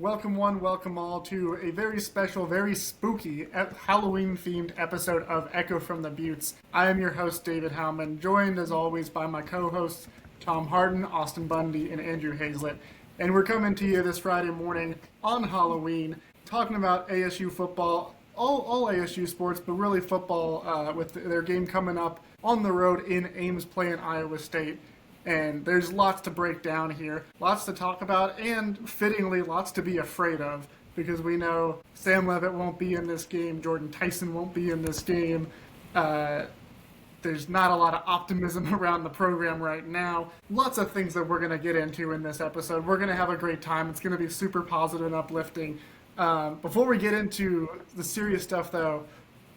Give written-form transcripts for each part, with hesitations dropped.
Welcome one, welcome all to a very special, very spooky Halloween-themed episode of Echo from the Buttes. I am your host, David Howman, joined as always by my co-hosts, Tom Hardon, Austen Bundy, and Andrew Hayslett. And we're coming to you this Friday morning on Halloween, talking about ASU football, all ASU sports, but really football with their game coming up on the road in Ames playing Iowa State. And there's lots to break down here, lots to talk about, and fittingly, lots to be afraid of, because we know Sam Leavitt won't be in this game, Jordan Tyson won't be in this game. There's not a lot of optimism around the program right now. Lots of things that we're going to get into in this episode. We're going to have a great time. It's going to be super positive and uplifting. Before we get into the serious stuff, though,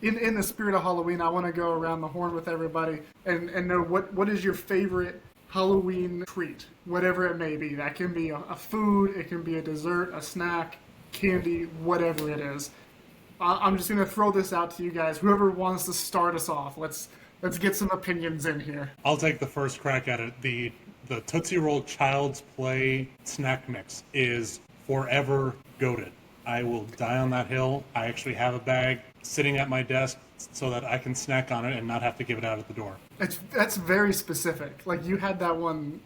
in the spirit of Halloween, I want to go around the horn with everybody and know what is your favorite Halloween treat, whatever it may be. That can be a food, it can be a dessert, a snack, candy, whatever it is. I'm just going to throw this out to you guys. Whoever wants to start us off, let's get some opinions in here. I'll take the first crack at it. The Tootsie Roll Child's Play snack mix is forever goated. I will die on that hill. I actually have a bag sitting at my desk so that I can snack on it and not have to give it out at the door. That's very specific. Like, you had that one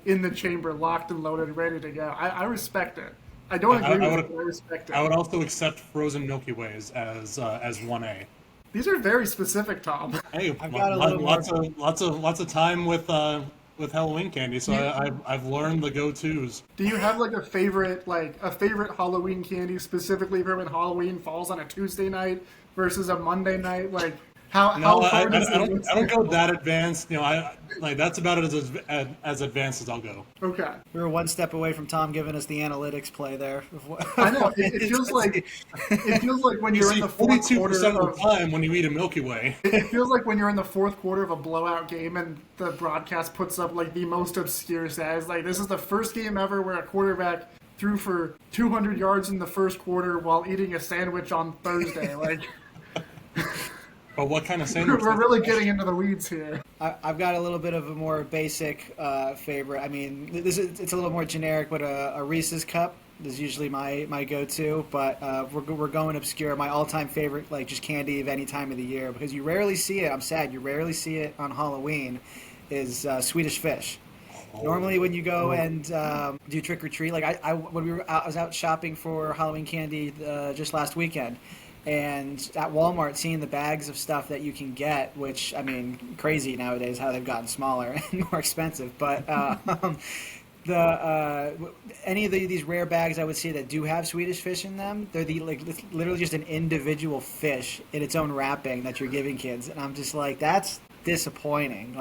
in the chamber, locked and loaded, ready to go. I respect it. I don't agree with it, but I respect it. I would also accept frozen Milky Ways as 1A. These are very specific, Tom. Hey, I've got lots of time with Halloween candy, so I've learned the go-tos. Do you have a favorite Halloween candy specifically for when Halloween falls on a Tuesday night versus a Monday night? I don't go that advanced. That's about as advanced as I'll go. Okay. We were one step away from Tom giving us the analytics play there. I know. It feels like when you're in the fourth quarter of the time when you eat a Milky Way. It feels like when you're in the fourth quarter of a blowout game and the broadcast puts up the most obscure stats. This is the first game ever where a quarterback threw for 200 yards in the first quarter while eating a sandwich on Thursday. But what kind of sandwich? We're really getting into the weeds here. I've got a little bit of a more basic favorite. I mean, it's a little more generic, but a Reese's Cup is usually my go-to. But we're going obscure. My all-time favorite, just candy of any time of the year, because you rarely see it. I'm sad, you rarely see it on Halloween. Is Swedish Fish. Normally, when you go and do trick or treat, I was out shopping for Halloween candy just last weekend. And at Walmart, seeing the bags of stuff that you can get, which, I mean, crazy nowadays how they've gotten smaller and more expensive. But any of these rare bags I would see that do have Swedish Fish in them, they're literally just an individual fish in its own wrapping that you're giving kids. And I'm just that's disappointing.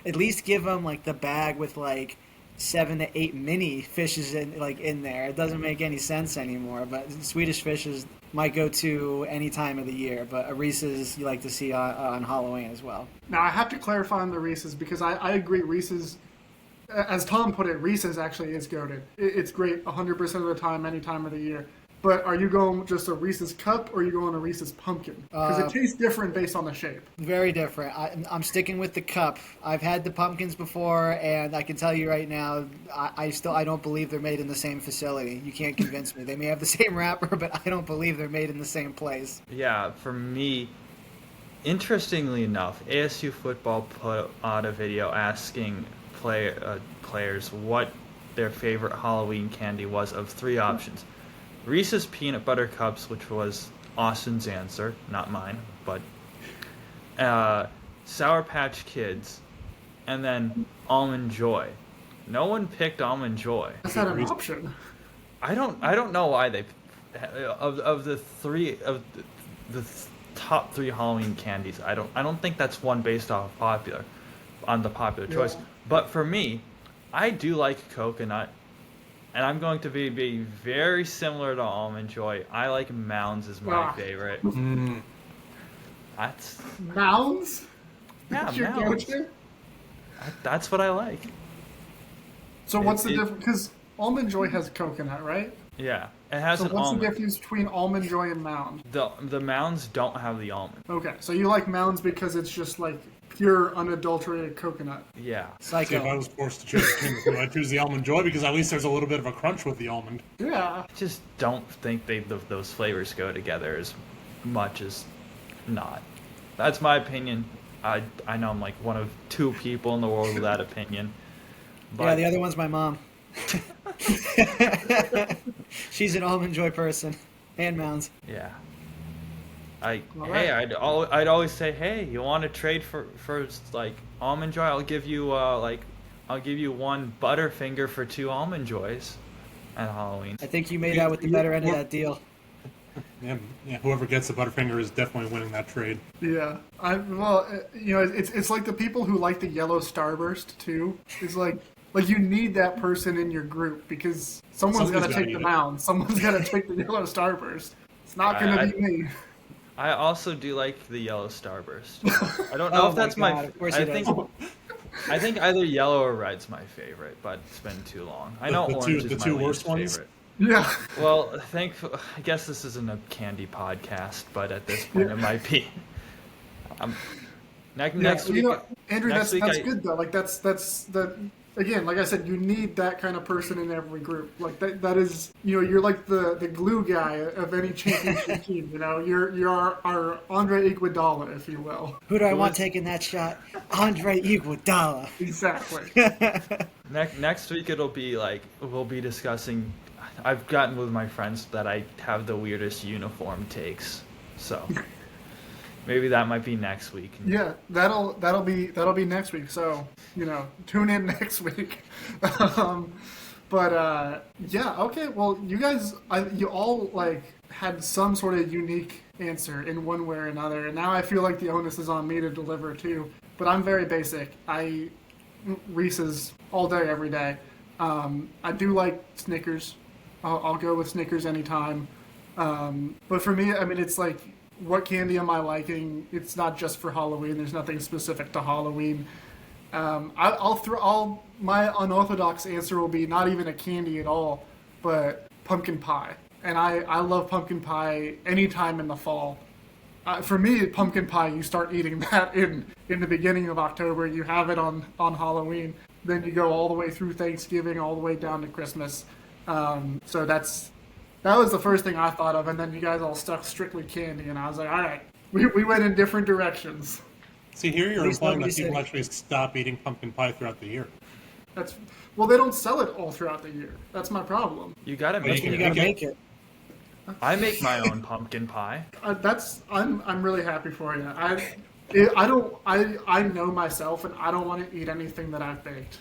At least give them the bag with 7 to 8 mini fishes in there. It doesn't make any sense anymore. But Swedish Fish is my go-to any time of the year. But a Reese's you like to see on Halloween as well. Now I have to clarify on the Reese's because I agree. Reese's, as Tom put it, Reese's actually is goated. It's great 100% of the time, any time of the year. But are you going just a Reese's Cup or are you going a Reese's Pumpkin? Because it tastes different based on the shape. Very different. I'm sticking with the Cup. I've had the Pumpkins before, and I can tell you right now, I don't believe they're made in the same facility. You can't convince me. They may have the same wrapper, but I don't believe they're made in the same place. Yeah, for me, interestingly enough, ASU football put out a video asking players what their favorite Halloween candy was of 3 options. Reese's Peanut Butter Cups, which was Austin's answer, not mine, but Sour Patch Kids, and then Almond Joy. No one picked Almond Joy. That's not an option. I don't know why they of the top 3 Halloween candies. I don't think that's one based off on the popular choice. But for me, I do like coconut. And I'm going to be very similar to Almond Joy. I like Mounds as my favorite. That's Mounds? Yeah, that's your Mounds. go-to? That's what I like. So what's the difference? Because Almond Joy has coconut, right? Yeah, it has an almond. So what's the difference between Almond Joy and Mound? The Mounds don't have the almond. Okay, so you like Mounds because it's just pure unadulterated coconut. Yeah. See, if I Psycho. was forced to choose between the two, I'd choose the Almond Joy because at least there's a little bit of a crunch with the almond. Yeah. I just don't think those flavors go together as much as not. That's my opinion. I know I'm like one of 2 people in the world with that opinion. But Yeah, the other one's my mom. She's an Almond Joy person. And Mounds. yeah. right. I'd always say, hey, you want to trade for like Almond Joy? I'll give you 1 Butterfinger for 2 Almond Joys at Halloween. I think you made out with the better end of that deal. Yeah, whoever gets the Butterfinger is definitely winning that trade. Yeah. It's like the people who like the yellow starburst too. It's like you need that person in your group because someone's got to Somebody's gotta take eat the it. mound. Someone's got to take the yellow starburst. It's not going to be me. I also do like the yellow starburst. I don't know Oh if that's my my. God, of course I he think. does. I think either yellow or red's my favorite, but it's been too long. I know The orange two is my worst least ones? favorite. Yeah. Well, I guess this isn't a candy podcast, but at this point it might be. Next week, Andrew, next that's week good though. Like that's that. Again, like I said, you need that kind of person in every group. Like that is, you're like the glue guy of any championship team. You're our Andre Iguodala, if you will. Who do I want taking that shot? Andre Iguodala. Exactly. next week it'll be like we'll be discussing. I've gotten with my friends that I have the weirdest uniform takes, so maybe that might be next week. Yeah, that'll be next week. So tune in next week. Yeah, okay. Well, you guys, you all like had some sort of unique answer in one way or another, and now I feel like the onus is on me to deliver too. But I'm very basic. I Reese's all day, every day. I do like Snickers. I'll go with Snickers anytime. But for me, I mean, it's like, what candy am I liking? It's not just for Halloween. There's nothing specific to Halloween. My unorthodox answer will be not even a candy at all, but pumpkin pie. And I love pumpkin pie anytime in the fall. For me, pumpkin pie, you start eating that in the beginning of October. You have it on Halloween. Then you go all the way through Thanksgiving, all the way down to Christmas. So that was the first thing I thought of, and then you guys all stuck strictly candy, and I was like, all right, we went in different directions. See, here you're least implying that nobody people said- actually stop eating pumpkin pie throughout the year. Well, they don't sell it all throughout the year. That's my problem. You gotta Well, make you You it. gotta Okay. make it. I make my own pumpkin pie. I'm really happy for you. I know myself, and I don't want to eat anything that I've baked.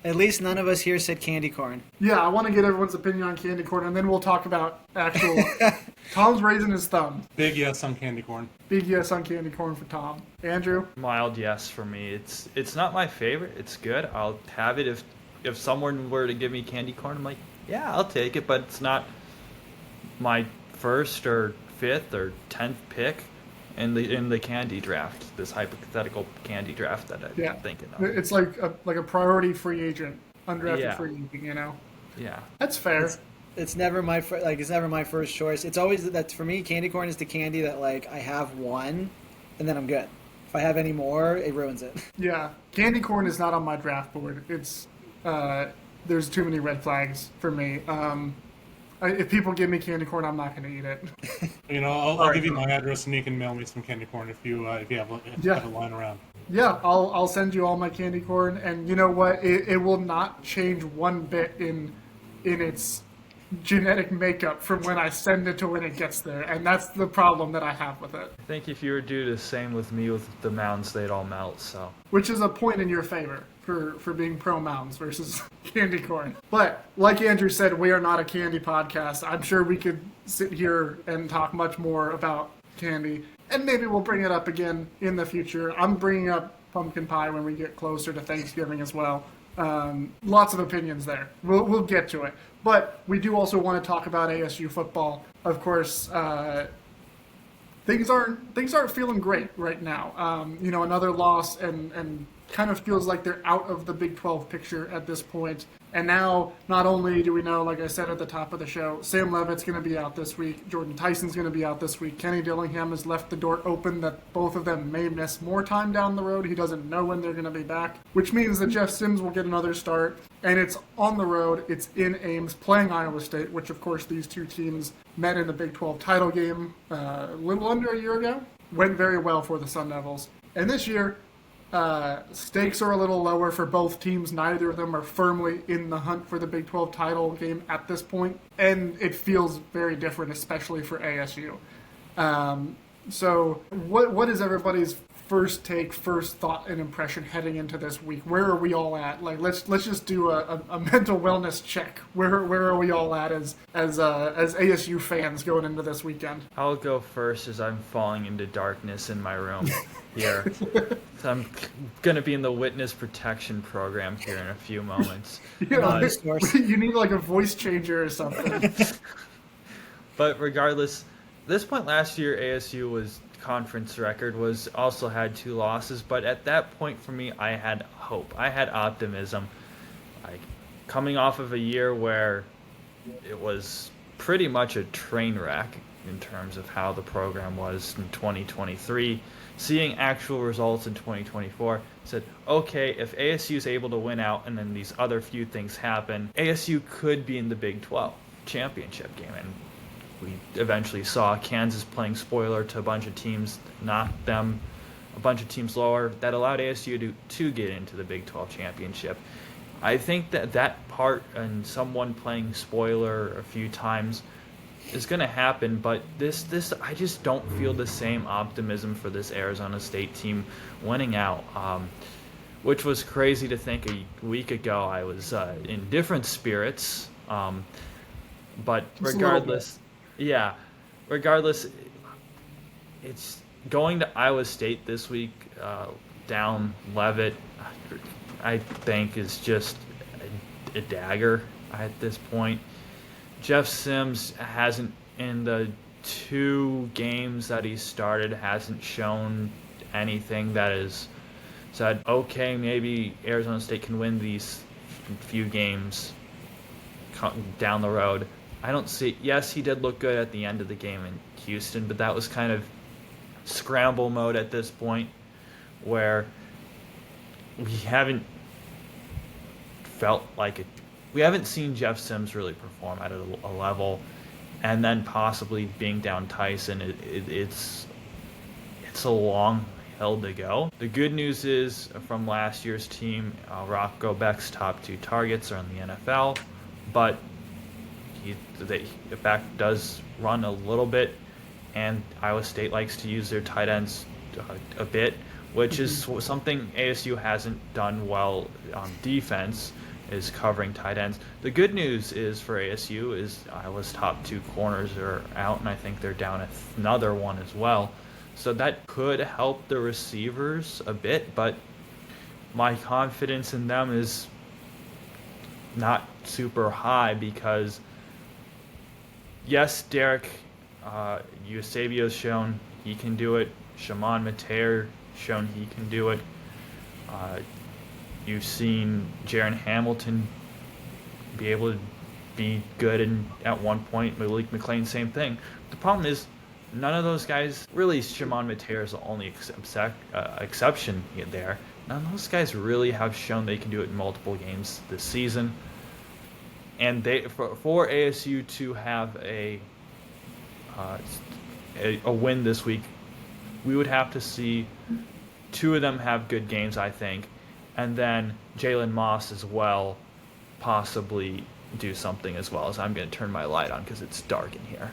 At least none of us here said candy corn. Yeah, I want to get everyone's opinion on candy corn, and then we'll talk about actual. Tom's raising his thumb. Big yes on candy corn. Big yes on candy corn for Tom. Andrew? Mild yes for me. It's not my favorite. It's good. I'll have it if someone were to give me candy corn. I'm like, yeah, I'll take it, but it's not my first or fifth or 10th pick in the candy draft. This hypothetical candy draft that I'm Yeah. thinking of. It's like a priority free agent, undrafted Yeah. free agent. Yeah. That's fair. It's never my it's never my first choice. It's always that for me, candy corn is the candy that like I have one, and then I'm good. If I have any more, it ruins it. Yeah, candy corn is not on my draft board. It's there's too many red flags for me. If people give me candy corn, I'm not going to eat it. I'll give you my address and you can mail me some candy corn if you have a line around. Yeah, I'll send you all my candy corn, and you know what? It will not change one bit in its genetic makeup from when I send it to when it gets there, and that's the problem that I have with it. I think if you were to do the same with me with the mounds, they'd all melt. So Which is a point in your favor for being pro mounds versus candy corn. But like Andrew said, we are not a candy podcast. I'm sure we could sit here and talk much more about candy, and maybe we'll bring it up again in the future. I'm bringing up pumpkin pie when we get closer to Thanksgiving as well. Lots of opinions there. We'll get to it. But we do also want to talk about ASU football. Of course, things aren't feeling great right now. Another loss and kind of feels like they're out of the Big 12 picture at this point. And now, not only do we know, like I said at the top of the show, Sam Levitt's going to be out this week, Jordan Tyson's going to be out this week, Kenny Dillingham has left the door open that both of them may miss more time down the road. He doesn't know when they're going to be back, which means that Jeff Sims will get another start. And it's on the road, it's in Ames, playing Iowa State, which of course these two teams met in the Big 12 title game a little under a year ago. Went very well for the Sun Devils. And this year, stakes are a little lower for both teams. Neither of them are firmly in the hunt for the Big 12 title game at this point, and it feels very different, especially for ASU. So what is everybody's first take, first thought and impression heading into this week? Where are we all at? Like, let's just do a mental wellness check. Where are we all at as ASU fans going into this weekend? I'll go first as I'm falling into darkness in my room here. So I'm going to be in the witness protection program here in a few moments. You need like a voice changer or something. But regardless, this point last year, ASU was conference record was also had 2 losses, but at that point for me, I had hope. I had optimism. Like, coming off of a year where it was pretty much a train wreck in terms of how the program was in 2023, seeing actual results in 2024, said, okay, if ASU is able to win out and then these other few things happen, ASU could be in the Big 12 championship game. And we eventually saw Kansas playing spoiler to a bunch of teams, knocked them a bunch of teams lower. That allowed ASU to get into the Big 12 championship. I think that part and someone playing spoiler a few times is going to happen, but this I just don't feel the same optimism for this Arizona State team winning out, which was crazy to think a week ago. I was in different spirits, but regardless... Yeah, regardless, it's going to Iowa State this week, down Levitt, I think is just a dagger at this point. Jeff Sims hasn't, in the 2 games that he started, hasn't shown anything that has said, okay, maybe Arizona State can win these few games down the road. I don't see... Yes, he did look good at the end of the game in Houston, but that was kind of scramble mode at this point where we haven't felt like it. We haven't seen Jeff Sims really perform at a level, and then possibly being down Tyson, it's a long hill to go. The good news is, from last year's team, Rocco Beck's top 2 targets are in the NFL, but the back does run a little bit, and Iowa State likes to use their tight ends a bit, which is something ASU hasn't done well on defense, is covering tight ends. The good news is for ASU is Iowa's top 2 corners are out, and I think they're down another one as well. So that could help the receivers a bit, but my confidence in them is not super high because yes, Derek Eusebio's shown he can do it. Shimon Mateer shown he can do it. You've seen Jaron Hamilton be able to be good, and at one point Malik McLean, same thing. The problem is none of those guys, really Shimon Mateer is the only exception there. None of those guys really have shown they can do it in multiple games this season. And for ASU to have a win this week, we would have to see 2 of them have good games, I think, and then Jalen Moss as well possibly do something as well. As I'm going to turn my light on because it's dark in here.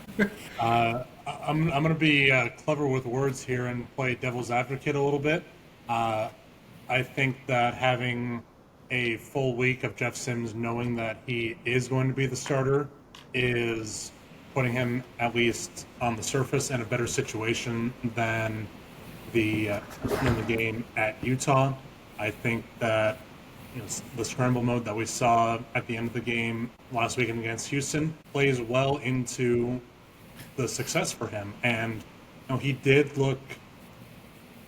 I'm going to be clever with words here and play devil's advocate a little bit. I think that having a full week of Jeff Sims knowing that he is going to be the starter is putting him at least on the surface in a better situation than in the game at Utah. I think that the scramble mode that we saw at the end of the game last weekend against Houston plays well into the success for him, and he did look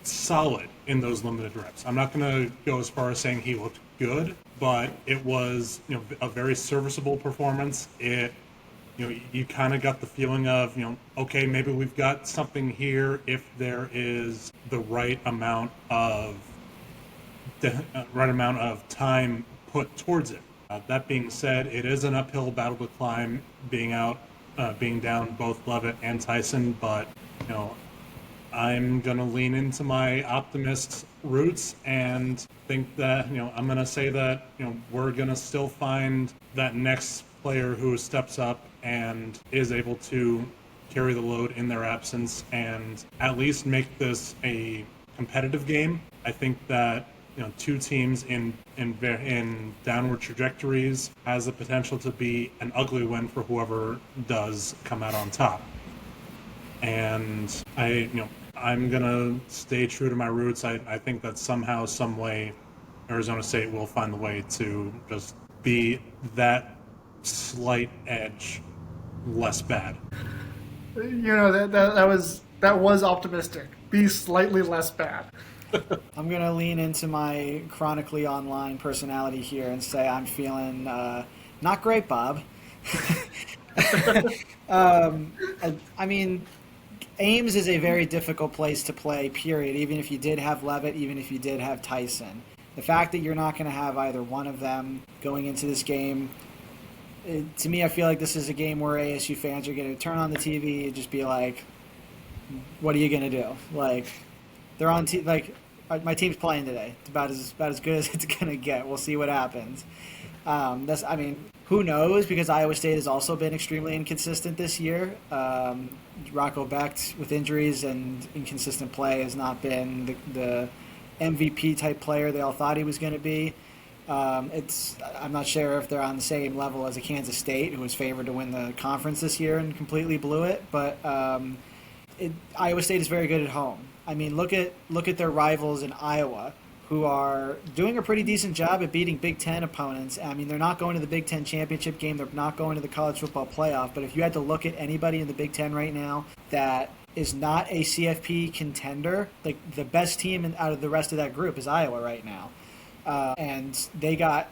solid in those limited reps. I'm not going to go as far as saying he looked good, but it was a very serviceable performance. You kind of got the feeling of okay, maybe we've got something here if there is the right amount of time put towards it. That being said, it is an uphill battle to climb, being down both Levitt and Tyson, but I'm gonna lean into my optimist roots and think that I'm gonna say that we're gonna still find that next player who steps up and is able to carry the load in their absence and at least make this a competitive game. I think that two teams in downward trajectories has the potential to be an ugly win for whoever does come out on top. And I'm gonna stay true to my roots. I think that somehow, some way, Arizona State will find the way to just be that slight edge less bad. That was optimistic. Be slightly less bad. I'm going to lean into my chronically online personality here and say I'm feeling not great, Bob. I mean, Ames is a very difficult place to play, period, even if you did have Levitt, even if you did have Tyson. The fact that you're not going to have either one of them going into this game, to me, I feel like this is a game where ASU fans are going to turn on the TV and just be like, what are you going to do? Like, they're on my team's playing today. It's about as good as it's going to get. We'll see what happens. Who knows? Because Iowa State has also been extremely inconsistent this year. Rocco Becht, with injuries and inconsistent play, has not been the MVP type player they all thought he was going to be. I'm not sure if they're on the same level as a Kansas State, who was favored to win the conference this year and completely blew it. But Iowa State is very good at home. I mean, look at their rivals in Iowa, who are doing a pretty decent job at beating Big Ten opponents. I mean, they're not going to the Big Ten championship game. They're not going to the college football playoff. But if you had to look at anybody in the Big Ten right now that is not a CFP contender, like the best team out of the rest of that group is Iowa right now. And they got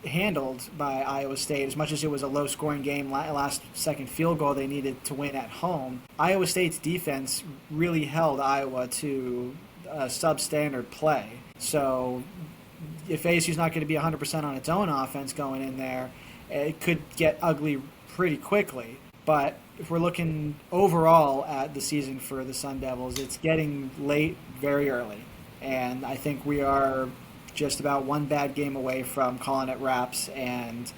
handled by Iowa State. As much as it was a low-scoring game, last second field goal they needed to win at home, Iowa State's defense really held Iowa to substandard play. So if ASU's not going to be 100% on its own offense going in there, it could get ugly pretty quickly. But if we're looking overall at the season for the Sun Devils, it's getting late very early. And I think we are just about one bad game away from calling it wraps and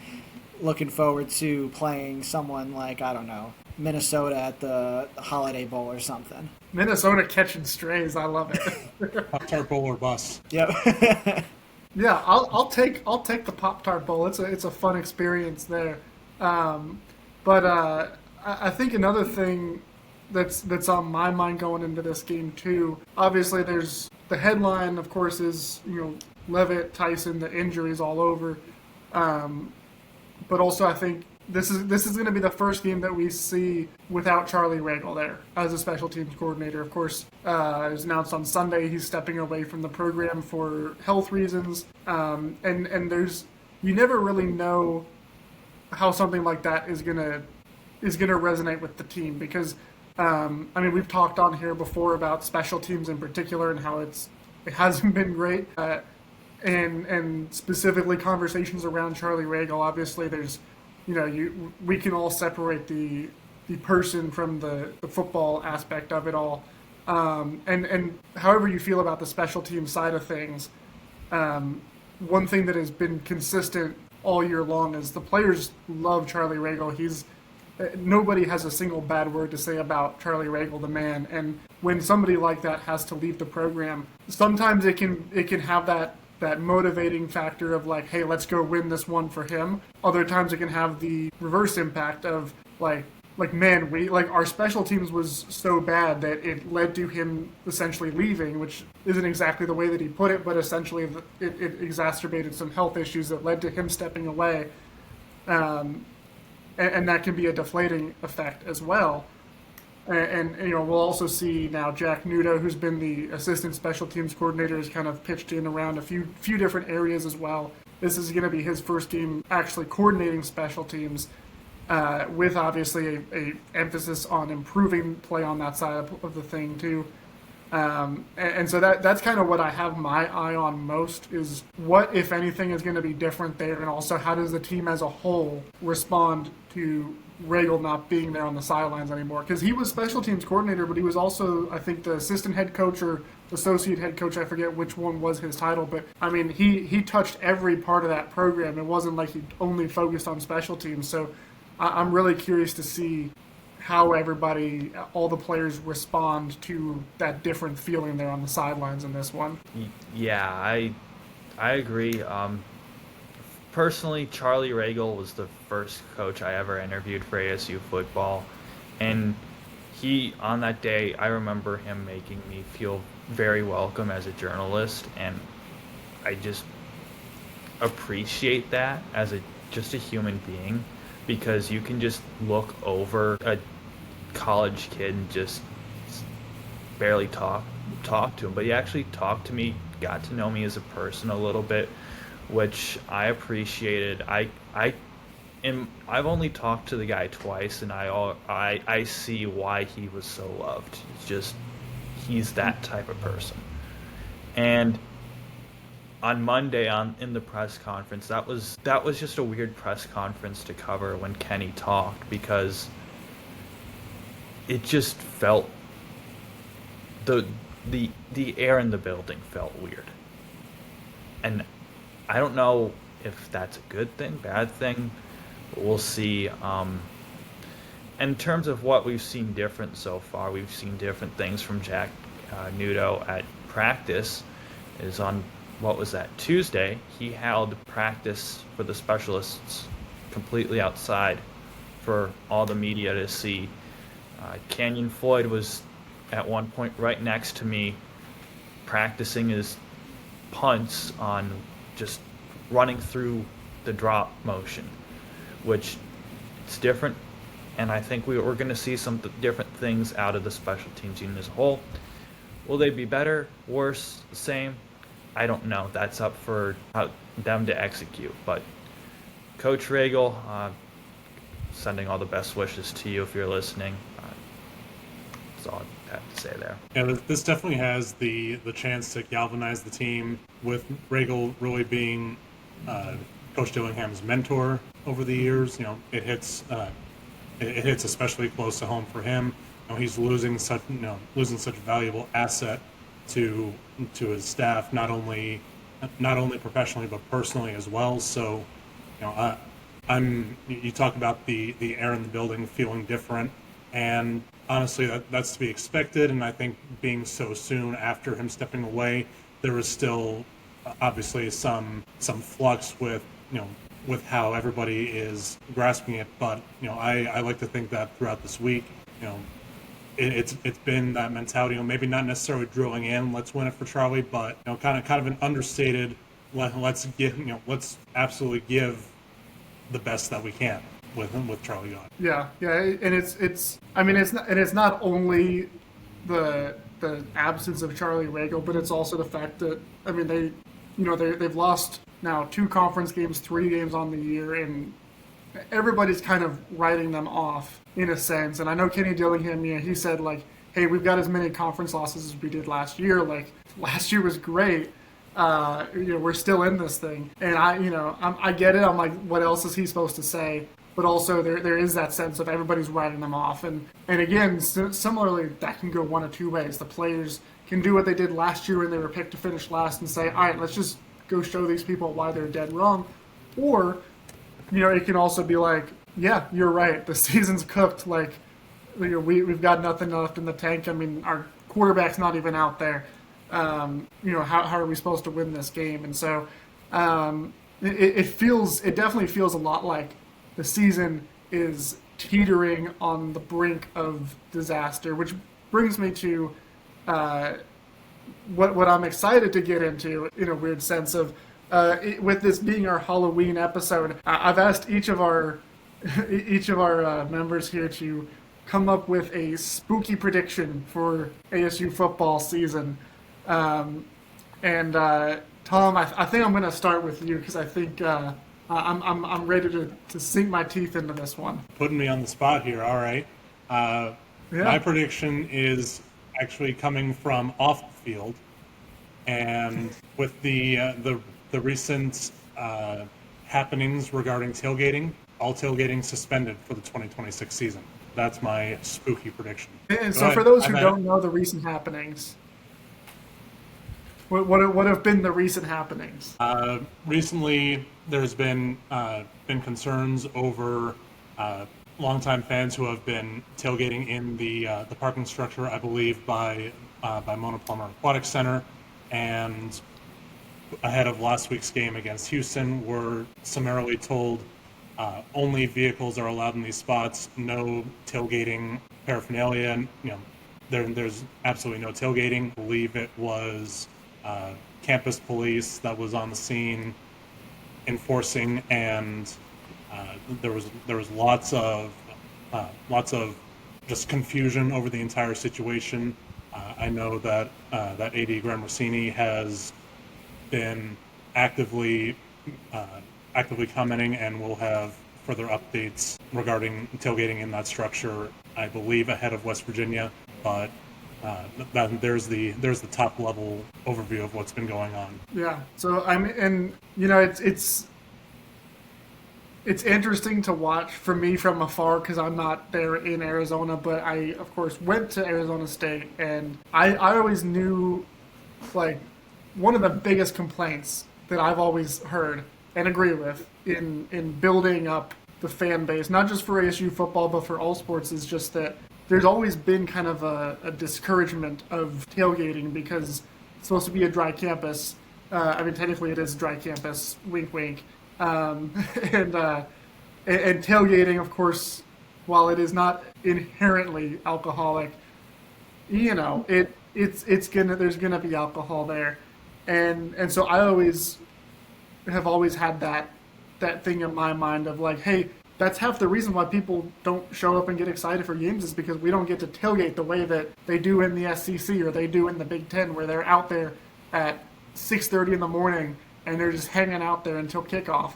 looking forward to playing someone like, I don't know, Minnesota at the Holiday Bowl or something. Minnesota catching strays, I love it. Pop-Tart Bowl or bus. Yep. Yeah, I'll take the Pop-Tart Bowl. It's a fun experience there. But I think another thing that's on my mind going into this game too. Obviously, there's the headline, of course, is Levitt, Tyson, the injuries all over. But also, I think this is going to be the first game that we see without Charlie Ragle there as a special teams coordinator. Of course, it was announced on Sunday he's stepping away from the program for health reasons. And you never really know how something like that is gonna resonate with the team because we've talked on here before about special teams in particular and how it hasn't been great, and specifically conversations around Charlie Ragle. Obviously, there's we can all separate the person from the football aspect of it all, and however you feel about the special team side of things, one thing that has been consistent all year long is the players love Charlie Ragle. Nobody has a single bad word to say about Charlie Ragle, the man. And when somebody like that has to leave the program, sometimes it can have that motivating factor of like, hey, let's go win this one for him. Other times it can have the reverse impact of like man, our special teams was so bad that it led to him essentially leaving, which isn't exactly the way that he put it, but essentially it exacerbated some health issues that led to him stepping away. And that can be a deflating effect as well. And we'll also see now Jack Nudo, who's been the assistant special teams coordinator, has kind of pitched in around a few different areas as well. This is going to be his first game actually coordinating special teams, with obviously a emphasis on improving play on that side of the thing too. And so that's kind of what I have my eye on most, is what, if anything, is going to be different there, and also how does the team as a whole respond to Regal not being there on the sidelines anymore. Because he was special teams coordinator, but he was also, I think, the assistant head coach or associate head coach. I forget which one was his title, but I mean, he touched every part of that program. It wasn't like he only focused on special teams. So I'm really curious to see how everybody, all the players, respond to that different feeling there on the sidelines in this one. Yeah, I agree. Personally, Charlie Regal was the first coach I ever interviewed for ASU football, and he, on that day, I remember him making me feel very welcome as a journalist, and I just appreciate that as just a human being, because you can just look over a college kid and just barely talk to him, but he actually talked to me, got to know me as a person a little bit, which I appreciated. I've only talked to the guy twice, and I see why he was so loved. It's just, he's that type of person. And on Monday in the press conference, that was just a weird press conference to cover when Kenny talked, because it just felt, the air in the building felt weird. And I don't know if that's a good thing, bad thing, but we'll see. In terms of what we've seen different so far, we've seen different things from Jack Nudo at practice. Is on, what was that, Tuesday, he held practice for the specialists completely outside for all the media to see. Canyon Floyd was at one point right next to me practicing his punts on just running through the drop motion, which it's different, and I think we're going to see some different things out of the special teams unit as a whole. Will they be better, worse, the same? I don't know. That's up for them to execute. But Coach Regal, sending all the best wishes to you if you're listening. That's all I have to say there. Yeah, this definitely has the chance to galvanize the team, with Regal really being Coach Dillingham's mentor over the years. It hits especially close to home for him. He's losing such a valuable asset to his staff, not only professionally but personally as well. So, you talk about the air in the building feeling different, and honestly, that's to be expected. And I think being so soon after him stepping away, there was still obviously some flux with how everybody is grasping it. But I like to think that throughout this week, it's been that mentality. Maybe not necessarily drilling in, let's win it for Charlie, but kind of an understated, let's absolutely give the best that we can with Charlie gone. Yeah, and it's not only the absence of Charlie Regal, but it's also the fact that they've lost now 2 conference games, 3 games on the year, and everybody's kind of writing them off in a sense. And I know Kenny Dillingham, he said, like, hey, we've got as many conference losses as we did last year. Like, last year was great. We're still in this thing. And I get it. I'm like, what else is he supposed to say? But also there is that sense of everybody's writing them off. And again, similarly, that can go one of 2 ways. The players can do what they did last year when they were picked to finish last and say, all right, let's just go show these people why they're dead wrong. Or, it can also be like, yeah, you're right. The season's cooked. Like, we've got nothing left in the tank. I mean, our quarterback's not even out there. How are we supposed to win this game? And so it definitely feels a lot like the season is teetering on the brink of disaster, which brings me to what I'm excited to get into, in a weird sense of, with this being our Halloween episode. I've asked each of our members here to come up with a spooky prediction for ASU football season. Tom, I think I'm going to start with you because I think I'm ready to sink my teeth into this one. Putting me on the spot here. All right. My prediction is actually coming from off the field, and with the recent happenings regarding tailgating, all tailgating suspended for the 2026 season. That's my spooky prediction. And so, for those who don't know the recent happenings, what have been the recent happenings? Recently, there's been concerns over longtime fans who have been tailgating in the parking structure, I believe, by Mona Plummer Aquatic Center, and ahead of last week's game against Houston, were summarily told only vehicles are allowed in these spots. No tailgating paraphernalia. There's absolutely no tailgating. I believe it was campus police that was on the scene enforcing, and there was lots of just confusion over the entire situation. I know that AD Graham Rossini has been actively commenting, and will have further updates regarding tailgating in that structure, I believe, ahead of West Virginia. But there's the top level overview of what's been going on. Yeah. So it's interesting to watch for me from afar because I'm not there in Arizona, but I of course went to Arizona State, and I always knew, like, one of the biggest complaints that I've always heard and agree with in building up the fan base, not just for ASU football but for all sports, is just that there's always been kind of a discouragement of tailgating because it's supposed to be a dry campus. Technically it is a dry campus, wink wink. And tailgating, of course, while it is not inherently alcoholic, there's gonna be alcohol there. And so I have always had that thing in my mind of like, hey, that's half the reason why people don't show up and get excited for games, is because we don't get to tailgate the way that they do in the SEC or they do in the Big Ten, where they're out there at 6:30 in the morning and they're just hanging out there until kickoff.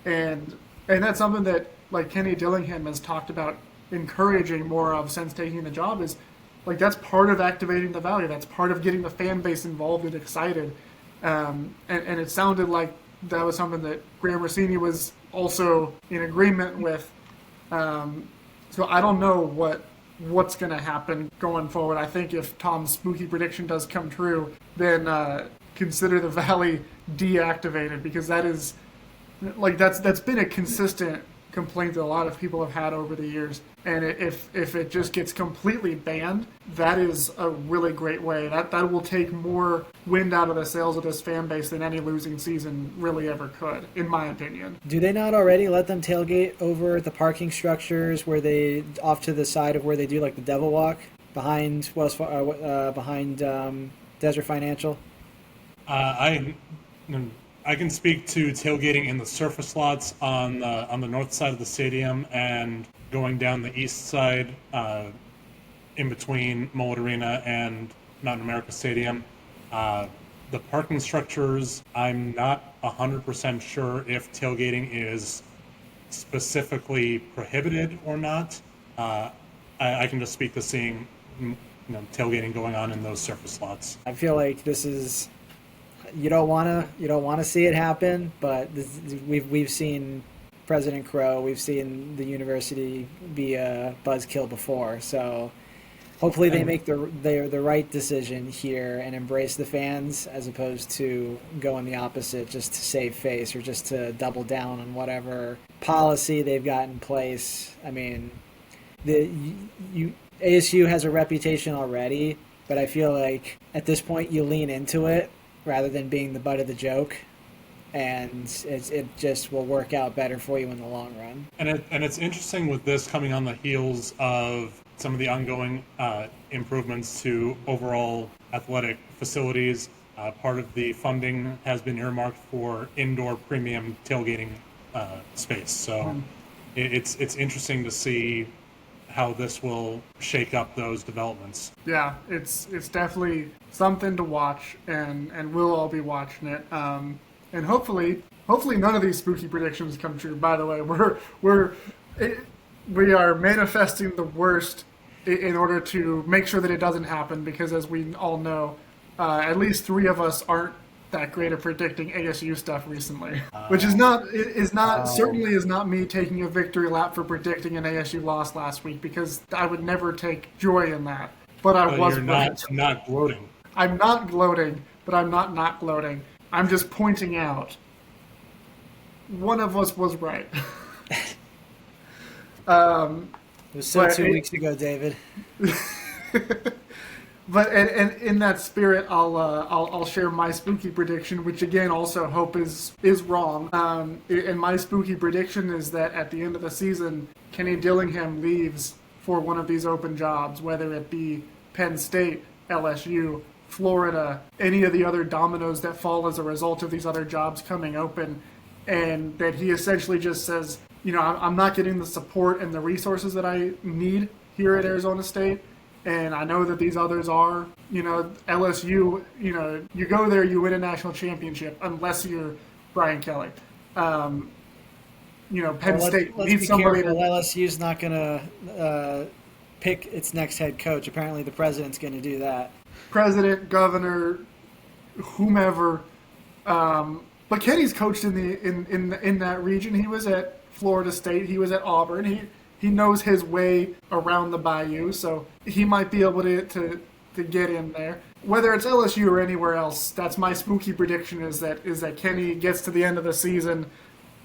And that's something that, like, Kenny Dillingham has talked about encouraging more of since taking the job, is like that's part of activating the Valley. That's part of getting the fan base involved and excited. And it sounded like that was something that Graham Rossini was also in agreement with. So I don't know what's going to happen going forward. I think if Tom's spooky prediction does come true, then consider the Valley deactivated, because that is, like, that's been a consistent complaint that a lot of people have had over the years. And if it just gets completely banned, that is a really great way. That will take more wind out of the sails of this fan base than any losing season really ever could, in my opinion. Do they not already let them tailgate over at the parking structures where they, off to the side of where they do like the Devil Walk behind Desert Financial? I can speak to tailgating in the surface lots on the north side of the stadium, and going down the east side in between Mullet Arena and Mountain America Stadium. The parking structures, I'm not 100% sure if tailgating is specifically prohibited or not. I can just speak to seeing tailgating going on in those surface lots. I feel like this is, you don't want to see it happen, but we've seen President Crow, we've seen the university be a buzzkill before, so hopefully they make the right decision here and embrace the fans, as opposed to going the opposite just to save face or just to double down on whatever policy they've got in place. I mean, ASU has a reputation already, but I feel like at this point you lean into it rather than being the butt of the joke, and it just will work out better for you in the long run. And it's interesting with this coming on the heels of some of the ongoing improvements to overall athletic facilities. Part of the funding has been earmarked for indoor premium tailgating space. So it's interesting to see how this will shake up those developments. Yeah, it's definitely something to watch, and we'll all be watching it. And hopefully none of these spooky predictions come true. By the way, we are manifesting the worst in order to make sure that it doesn't happen, because as we all know, at least 3 of us aren't that great at predicting ASU stuff recently, which certainly is not me taking a victory lap for predicting an ASU loss last week, because I would never take joy in that. But You're not gloating. I'm not gloating, but I'm not gloating. I'm just pointing out one of us was right. It was so 2 weeks ago, David. But and in that spirit, I'll share my spooky prediction, which again also hope is wrong. And my spooky prediction is that at the end of the season, Kenny Dillingham leaves for one of these open jobs, whether it be Penn State, LSU, Florida, any of the other dominoes that fall as a result of these other jobs coming open, and that he essentially just says, I'm not getting the support and the resources that I need here at Arizona State. And I know that these others are, LSU, you go there, you win a national championship, unless you're Brian Kelly. Penn State let's needs be somebody. Careful. LSU's not going to pick its next head coach. Apparently the president's going to do that. President, governor, whomever. But Kenny's coached in that region. He was at Florida State. He was at Auburn. He knows his way around the bayou, so he might be able to get in there. Whether it's LSU or anywhere else, that's my spooky prediction, is that Kenny gets to the end of the season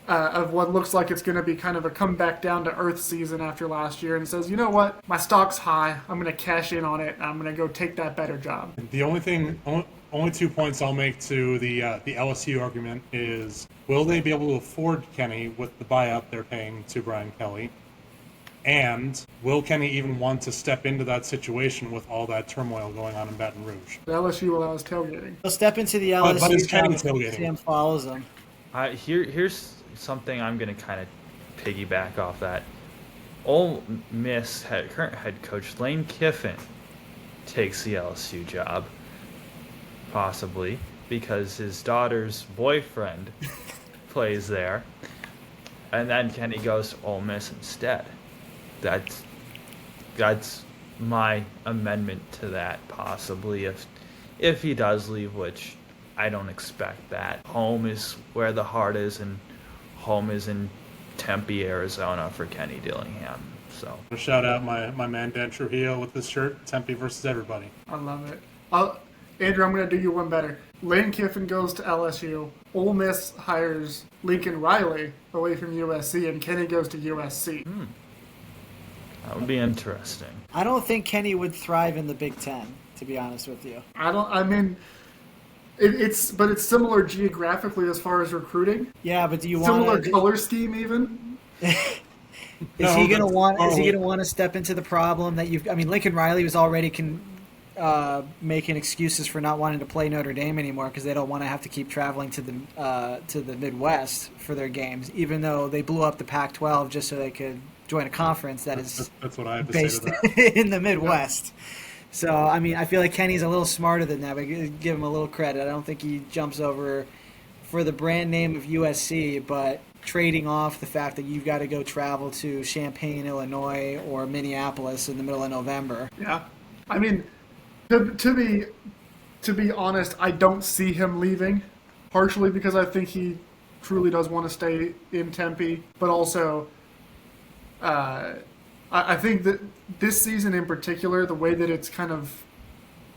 of what looks like it's going to be kind of a comeback down to earth season after last year, and says, you know what, my stock's high, I'm going to cash in on it, and I'm going to go take that better job. The only 2 points I'll make to the LSU argument is, will they be able to afford Kenny with the buyout they're paying to Brian Kelly? And will Kenny even want to step into that situation with all that turmoil going on in Baton Rouge? The LSU allows tailgating. He'll step into the LSU but is Kenny job tailgating? if Sam follows him. Here's something I'm going to kind of piggyback off that. Ole Miss current head coach Lane Kiffin takes the LSU job, possibly because his daughter's boyfriend plays there, and then Kenny goes to Ole Miss instead. That's my amendment to that, possibly, if he does leave, which I don't expect that. Home is where the heart is, and home is in Tempe, Arizona for Kenny Dillingham. So shout out my man Dan Trujillo with this shirt, Tempe versus everybody. I love it. Andrew, I'm going to do you one better. Lane Kiffin goes to LSU. Ole Miss hires Lincoln Riley away from USC, and Kenny goes to USC. that would be interesting. I don't think Kenny would thrive in the Big Ten, to be honest with you. It's similar geographically as far as recruiting. Yeah, but do you want similar color scheme even? Is he gonna want to step into the problem that you've? I mean, Lincoln Riley was already making excuses for not wanting to play Notre Dame anymore because they don't want to have to keep traveling to the Midwest for their games, even though they blew up the Pac-12 just so they could join a conference that's what I have to based say to that. in the Midwest. So, I mean, I feel like Kenny's a little smarter than that, but give him a little credit. I don't think he jumps over for the brand name of USC, but trading off the fact that you've got to go travel to Champaign, Illinois, or Minneapolis in the middle of November. Yeah. I mean, to be honest, I don't see him leaving, partially because I think he truly does want to stay in Tempe, but also I think that this season in particular, the way that it's kind of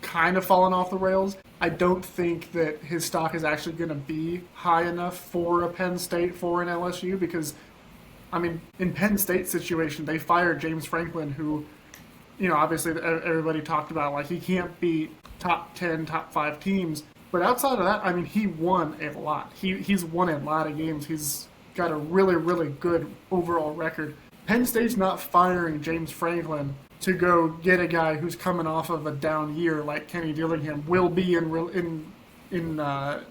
fallen off the rails, I don't think that his stock is actually going to be high enough for a Penn State, for an LSU, because, I mean, in Penn State's situation, they fired James Franklin, who, obviously everybody talked about, like, he can't beat top 10, top 5 teams. But outside of that, I mean, he won a lot. He's won a lot of games. He's got a really, really good overall record. Penn State's not firing James Franklin to go get a guy who's coming off of a down year like Kenny Dillingham will be in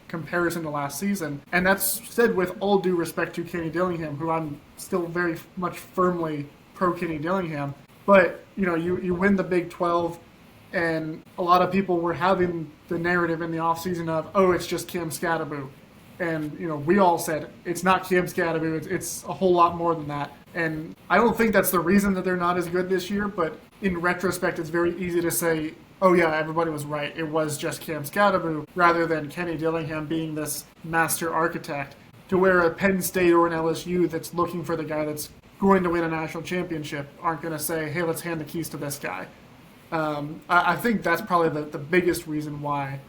comparison to last season. And that's said with all due respect to Kenny Dillingham, who I'm still very much firmly pro Kenny Dillingham. But, you win the Big 12, and a lot of people were having the narrative in the offseason of, oh, it's just Cam Scatterbo. And, we all said, it's not Cam Scatterbo, it's a whole lot more than that. And I don't think that's the reason that they're not as good this year, but in retrospect, it's very easy to say, oh yeah, everybody was right. It was just Cam Scatterbo, rather than Kenny Dillingham being this master architect, to where a Penn State or an LSU that's looking for the guy that's going to win a national championship aren't going to say, hey, let's hand the keys to this guy. I think that's probably the biggest reason why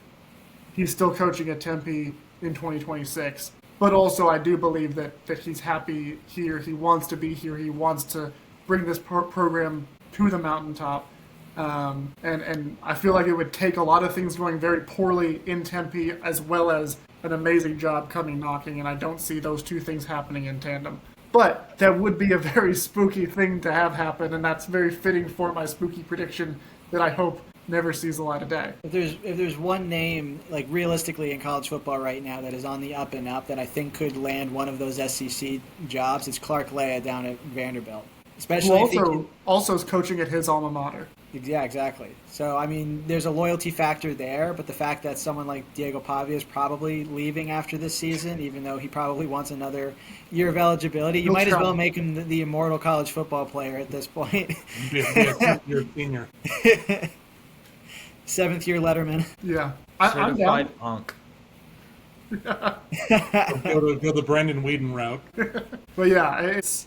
he's still coaching at Tempe in 2026. But also, I do believe that he's happy here. He wants to be here. He wants to bring this program to the mountaintop. And I feel like it would take a lot of things going very poorly in Tempe, as well as an amazing job coming knocking, and I don't see those two things happening in tandem. But that would be a very spooky thing to have happen, and that's very fitting for my spooky prediction that I hope never sees the light of day. If there's one name, like realistically in college football right now, that is on the up and up that I think could land one of those SEC jobs, it's Clark Lea down at Vanderbilt. Especially who also is coaching at his alma mater. Yeah, exactly. So, I mean, there's a loyalty factor there, but the fact that someone like Diego Pavia is probably leaving after this season, even though he probably wants another year of eligibility, you might as well make him the immortal college football player at this point. You're a senior. 7th year Letterman. Yeah. I'm down. Certified punk. Go the Brandon Whedon route. But yeah, it's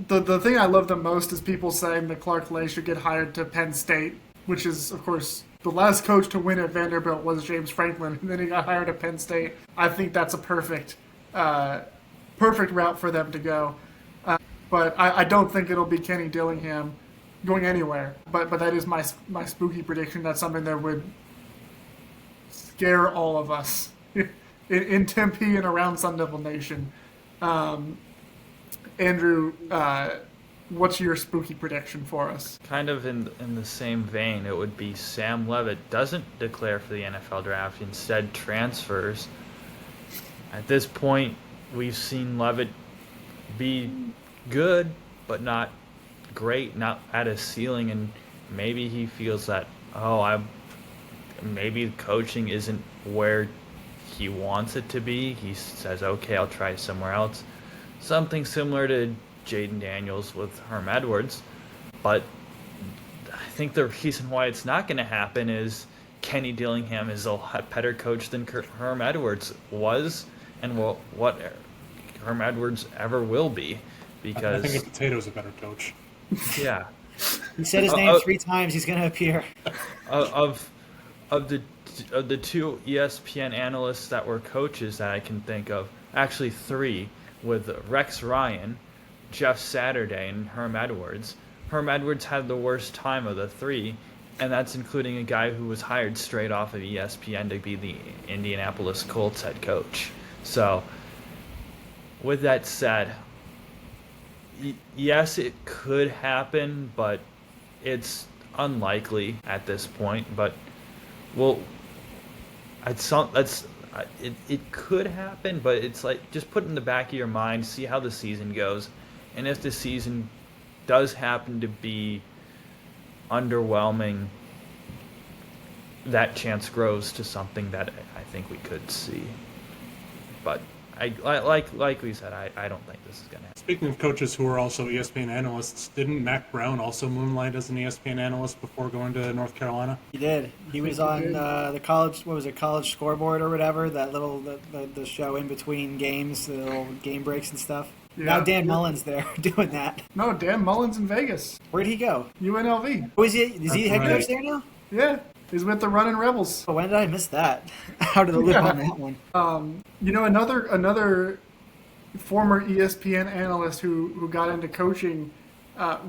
the thing I love the most is people saying that Clark Lea should get hired to Penn State, which is, of course, the last coach to win at Vanderbilt was James Franklin, and then he got hired at Penn State. I think that's a perfect route for them to go. But I don't think it'll be Kenny Dillingham going anywhere. But that is my spooky prediction. That's something that would scare all of us in Tempe and around Sun Devil Nation. Andrew, what's your spooky prediction for us? Kind of in the same vein, it would be Sam Levitt doesn't declare for the NFL draft, instead transfers. At this point, we've seen Levitt be good, but not great, not at a ceiling, and maybe he feels that, maybe coaching isn't where he wants it to be. He says, okay, I'll try somewhere else. Something similar to Jaden Daniels with Herm Edwards. But I think the reason why it's not going to happen is Kenny Dillingham is a lot better coach than Herm Edwards was, and what Herm Edwards ever will be. Because I think a Potato's a better coach. Yeah. He said his name 3 times. He's going to appear. Of the 2 ESPN analysts that were coaches that I can think of, actually 3, with Rex Ryan, Jeff Saturday, and Herm Edwards. Herm Edwards had the worst time of the 3, and that's including a guy who was hired straight off of ESPN to be the Indianapolis Colts head coach. So, with that said, yes, it could happen, but it's unlikely at this point. But it could happen, but it's like just put it in the back of your mind, see how the season goes, and if the season does happen to be underwhelming, that chance grows to something that I think we could see. But like we said, I don't think this is going to happen. Speaking of coaches who are also ESPN analysts, didn't Mac Brown also moonlight as an ESPN analyst before going to North Carolina? He did. He was on the college, college scoreboard or whatever, that little the show in between games, the little game breaks and stuff. Yeah. Now Dan Mullen's there doing that. No, Dan Mullen's in Vegas. Where'd he go? UNLV. Oh, is he head coach there now? Yeah. He's with the Runnin' Rebels. Oh, when did I miss that? Out of the loop on that one. Another former ESPN analyst who got into coaching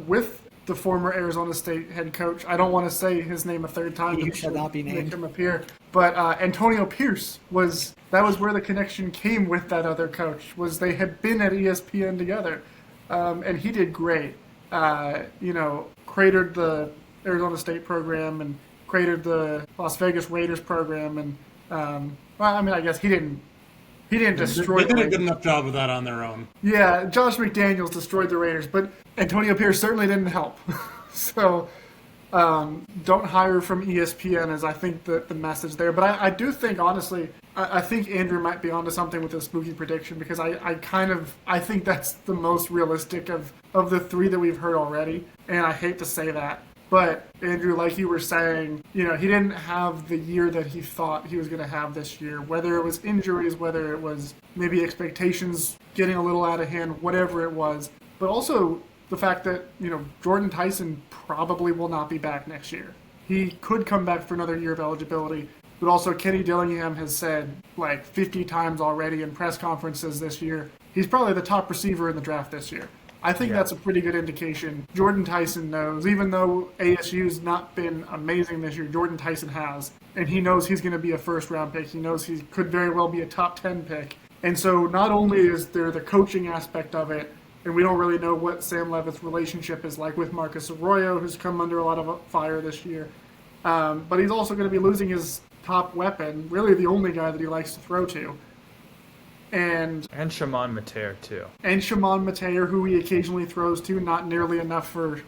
with the former Arizona State head coach. I don't want to say his name a third time. He shall not be named. Make him appear. But Antonio Pierce was where the connection came with that other coach. Was they had been at ESPN together, and he did great. Cratered the Arizona State program and cratered the Las Vegas Raiders program, and I guess he didn't he didn't destroy They the did a Raiders. good enough job of that on their own. Yeah, Josh McDaniels destroyed the Raiders, but Antonio Pierce certainly didn't help. So don't hire from ESPN is, I think, the message there. But I do think, honestly, I think Andrew might be onto something with his spooky prediction, because I think that's the most realistic of the three that we've heard already. And I hate to say that. But, Andrew, like you were saying, he didn't have the year that he thought he was going to have this year. Whether it was injuries, whether it was maybe expectations getting a little out of hand, whatever it was. But also the fact that, Jordan Tyson probably will not be back next year. He could come back for another year of eligibility. But also Kenny Dillingham has said like 50 times already in press conferences this year, he's probably the top receiver in the draft this year. I think that's a pretty good indication. Jordan Tyson knows, even though ASU's not been amazing this year, Jordan Tyson has. And he knows he's going to be a first-round pick. He knows he could very well be a top 10 pick. And so not only is there the coaching aspect of it, and we don't really know what Sam Levitt's relationship is like with Marcus Arroyo, who's come under a lot of fire this year. But he's also going to be losing his top weapon, really the only guy that he likes to throw to. And Shimon Mateer, too. And Shimon Mateer, who he occasionally throws to, not nearly enough for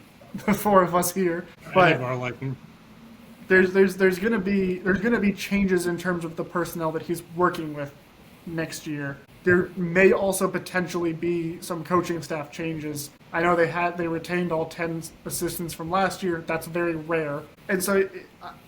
the four of us here. But there's gonna be changes in terms of the personnel that he's working with next year. There may also potentially be some coaching staff changes. I know they retained all 10 assistants from last year. That's very rare. And so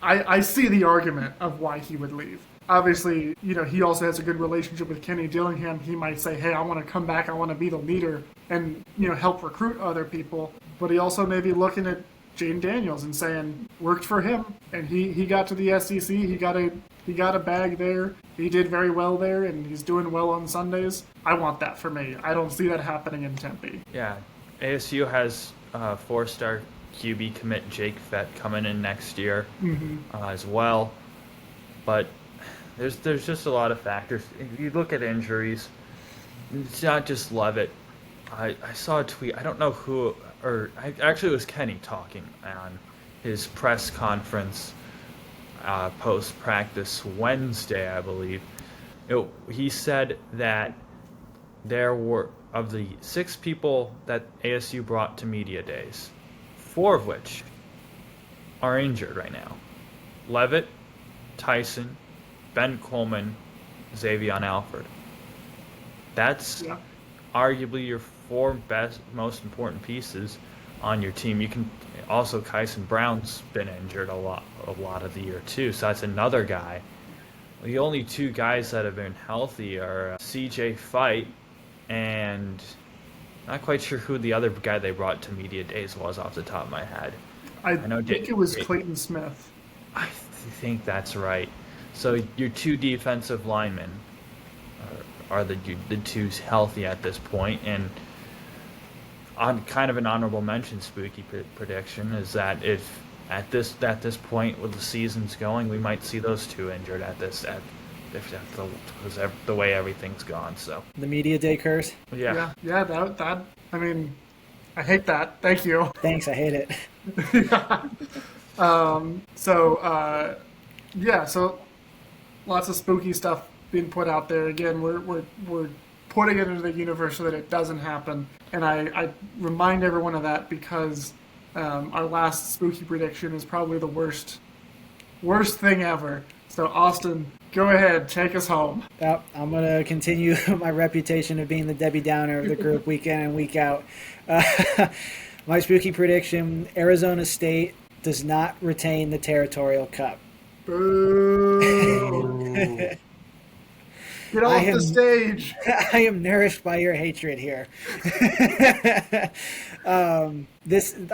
I see the argument of why he would leave. Obviously, he also has a good relationship with Kenny Dillingham. He might say, hey, I want to come back. I want to be the leader and, help recruit other people. But he also may be looking at Jane Daniels and saying, worked for him. And he got to the SEC. He got a bag there. He did very well there, and he's doing well on Sundays. I want that for me. I don't see that happening in Tempe. Yeah. ASU has 4-star QB commit Jake Fett coming in next year as well. But there's just a lot of factors. If you look at injuries, it's not just Levitt. I saw a tweet. I don't know who, actually it was Kenny talking on his press conference post-practice Wednesday, I believe. He said that there were, of the 6 people that ASU brought to media days, 4 of which are injured right now. Levitt, Tyson, Ben Coleman, Xavier Alford. That's arguably your 4 most important pieces on your team. You can also, Kyson Brown's been injured a lot of the year too, so that's another guy. The only 2 guys that have been healthy are CJ Fight, and not quite sure who the other guy they brought to media days was off the top of my head. I think it was Clayton Smith. I think that's right. So your 2 defensive linemen are the 2 healthy at this point, and on kind of an honorable mention, spooky prediction is that if at this point with the season's going, we might see those 2 injured because the way everything's gone. So the media day curse. Yeah. That. I mean, I hate that. Thank you. Thanks. I hate it. So lots of spooky stuff being put out there. Again, we're putting it into the universe so that it doesn't happen. And I remind everyone of that because our last spooky prediction is probably the worst thing ever. So Austen, go ahead, take us home. Yep, I'm going to continue my reputation of being the Debbie Downer of the group week in and week out. My spooky prediction, Arizona State does not retain the Territorial Cup. Boo. Get off the stage. I am nourished by your hatred here. Just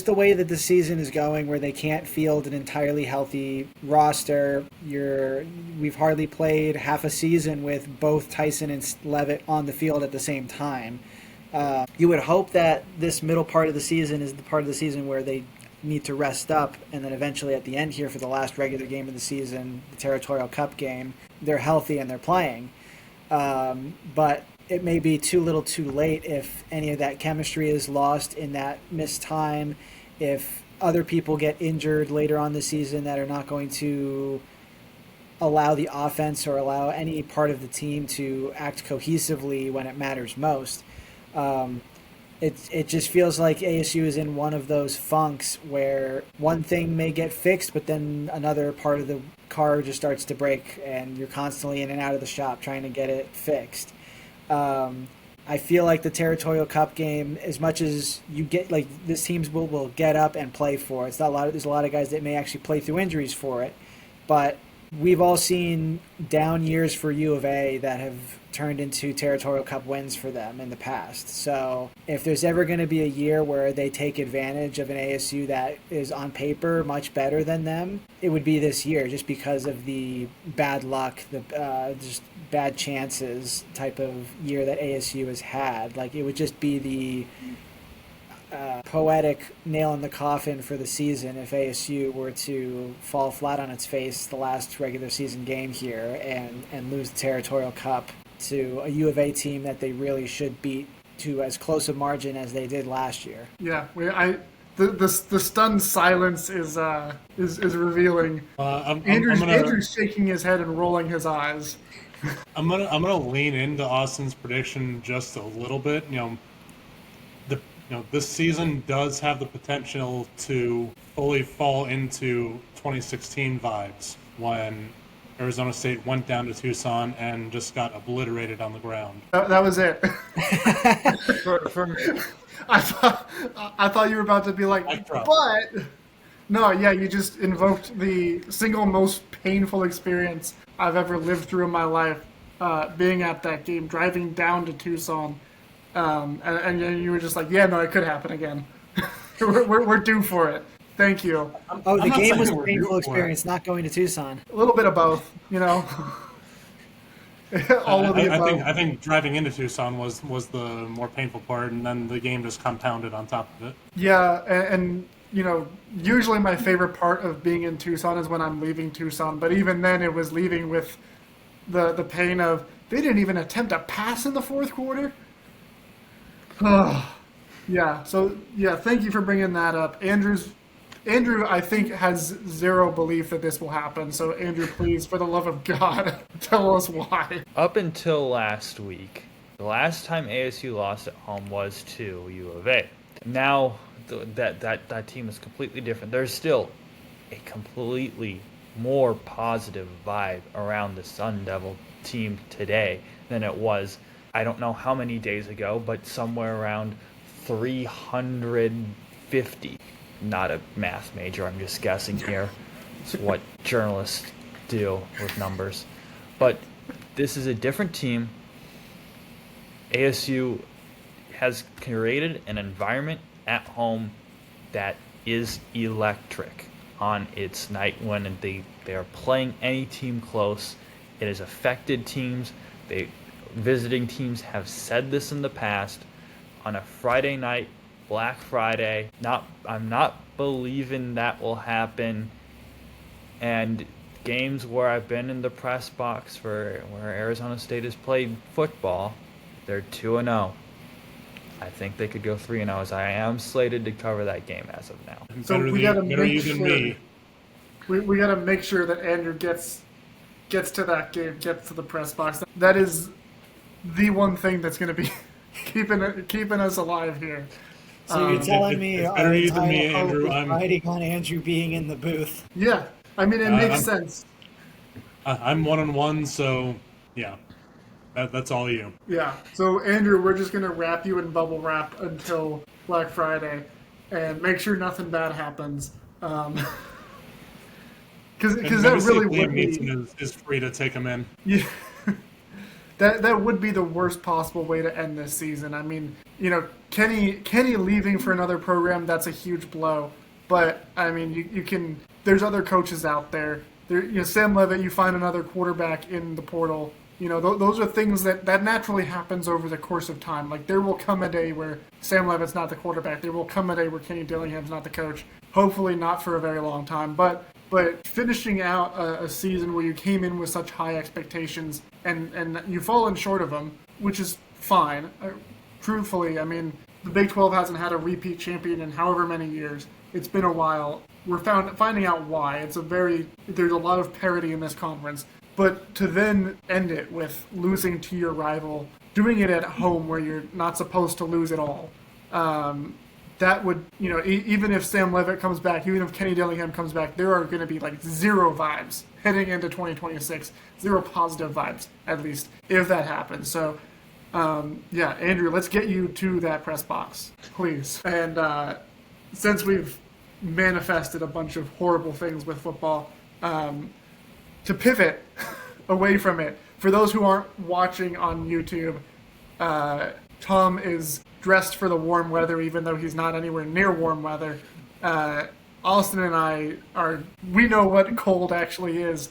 the way that the season is going, where they can't field an entirely healthy roster. We've hardly played half a season with both Tyson and Levitt on the field at the same time. You would hope that this middle part of the season is the part of the season where they need to rest up, and then eventually at the end here for the last regular game of the season, the Territorial Cup game, they're healthy and they're playing. But it may be too little too late if any of that chemistry is lost in that missed time, if other people get injured later on the season that are not going to allow the offense or allow any part of the team to act cohesively when it matters most. It just feels like ASU is in one of those funks where one thing may get fixed, but then another part of the car just starts to break, and you're constantly in and out of the shop trying to get it fixed. I feel like the Territorial Cup game, as much as you get, like, this teams will get up and play for it. It's not a lot. There's a lot of guys that may actually play through injuries for it, but we've all seen down years for U of A that have turned into Territorial Cup wins for them in the past. So if there's ever going to be a year where they take advantage of an ASU that is on paper much better than them, it would be this year, just because of the bad luck, the just bad chances type of year that ASU has had. Like, it would just be the poetic nail in the coffin for the season if ASU were to fall flat on its face the last regular season game here and lose the Territorial Cup to a U of A team that they really should beat to as close a margin as they did last year. Yeah, the stunned silence is revealing. Andrew's shaking his head and rolling his eyes. I'm gonna lean into Austin's prediction just a little bit. This season does have the potential to fully fall into 2016 vibes when Arizona State went down to Tucson and just got obliterated on the ground. That was it. I thought you were about to be like, but no, yeah, you just invoked the single most painful experience I've ever lived through in my life, being at that game, driving down to Tucson. And you were just like, yeah, no, it could happen again. we're due for it. Thank you. The game was a painful experience, not going to Tucson. A little bit of both, All of the above. I think driving into Tucson was the more painful part, and then the game just compounded on top of it. Yeah, and usually my favorite part of being in Tucson is when I'm leaving Tucson, but even then it was leaving with the pain of they didn't even attempt a pass in the fourth quarter. Yeah, so yeah, thank you for bringing that up. Andrew, I think, has zero belief that this will happen. So, Andrew, please, for the love of God, tell us why. Up until last week, the last time ASU lost at home was to U of A. Now, that team is completely different. There's still a completely more positive vibe around the Sun Devil team today than it was, I don't know how many days ago, but somewhere around 350. Not a math major, I'm just guessing here. It's what journalists do with numbers. But this is a different team. ASU has created an environment at home that is electric on its night when they are playing any team close. It has affected teams. Visiting teams have said this in the past. On a Friday night, Black Friday, I'm not believing that will happen. And games where I've been in the press box where Arizona State has played football, they're 2-0. I think they could go 3-0, as I am slated to cover that game as of now. So we got to make sure. We got to make sure that Andrew gets to that game, gets to the press box. That is the one thing that's going to be keeping us alive here. So you're telling me our entire hope Andrew. is riding on Andrew being in the booth? Yeah, I mean, it makes sense. I'm 1-1, so yeah, that's all you. Yeah, so Andrew, we're just going to wrap you in bubble wrap until Black Friday and make sure nothing bad happens. Because that really would be... is free to take him in. Yeah. That would be the worst possible way to end this season. I mean, Kenny leaving for another program, that's a huge blow. But, I mean, you can... There's other coaches out there. Sam Levitt, you find another quarterback in the portal. Those are things that naturally happens over the course of time. Like, there will come a day where Sam Levitt's not the quarterback. There will come a day where Kenny Dillingham's not the coach. Hopefully not for a very long time. But finishing out a season where you came in with such high expectations and you've fallen short of them, which is fine. Truthfully, I mean, the Big 12 hasn't had a repeat champion in however many years. It's been a while. we're finding out why. There's a lot of parity in this conference. But to then end it with losing to your rival, doing it at home where you're not supposed to lose at all, that would, even if Sam Levitt comes back, even if Kenny Dillingham comes back, there are going to be like zero vibes heading into 2026, zero positive vibes, at least, if that happens. So, Andrew, let's get you to that press box, please. And since we've manifested a bunch of horrible things with football, to pivot away from it, for those who aren't watching on YouTube, Tom is dressed for the warm weather, even though he's not anywhere near warm weather. Austin and I we know what cold actually is.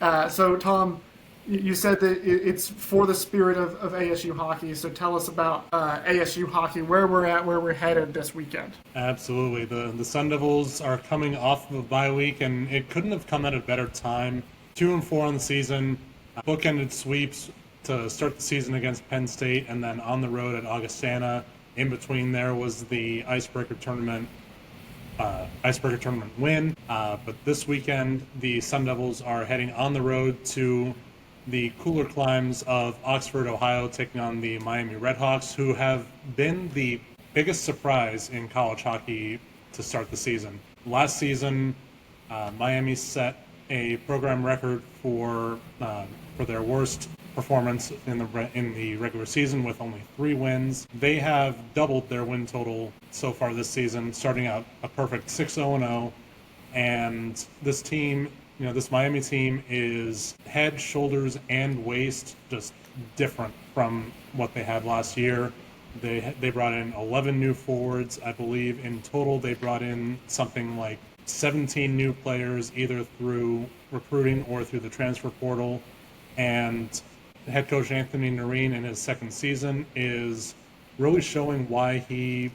So Tom, you said that it's for the spirit of ASU hockey. So tell us about ASU hockey, where we're at, where we're headed this weekend. Absolutely. The Sun Devils are coming off of a bye week, and it couldn't have come at a better time. 2-4 on the season, bookended sweeps to start the season against Penn State, and then on the road at Augustana. In between there was the icebreaker tournament win. But this weekend, the Sun Devils are heading on the road to the cooler climes of Oxford, Ohio, taking on the Miami Redhawks, who have been the biggest surprise in college hockey to start the season. Last season, Miami set a program record for their worst performance in the regular season with only 3 wins. They have doubled their win total so far this season, starting out a perfect 6-0-0. And this team, this Miami team is head, shoulders, and waist just different from what they had last year. They brought in 11 new forwards, I believe. In total, they brought in something like 17 new players, either through recruiting or through the transfer portal. And head coach Anthony Noreen in his second season is really showing why he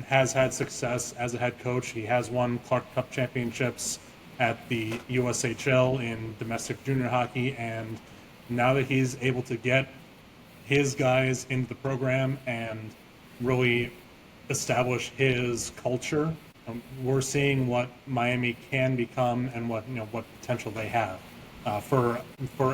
has had success as a head coach. He has won Clark Cup championships at the USHL in domestic junior hockey, and now that he's able to get his guys into the program and really establish his culture, we're seeing what Miami can become and what potential they have. For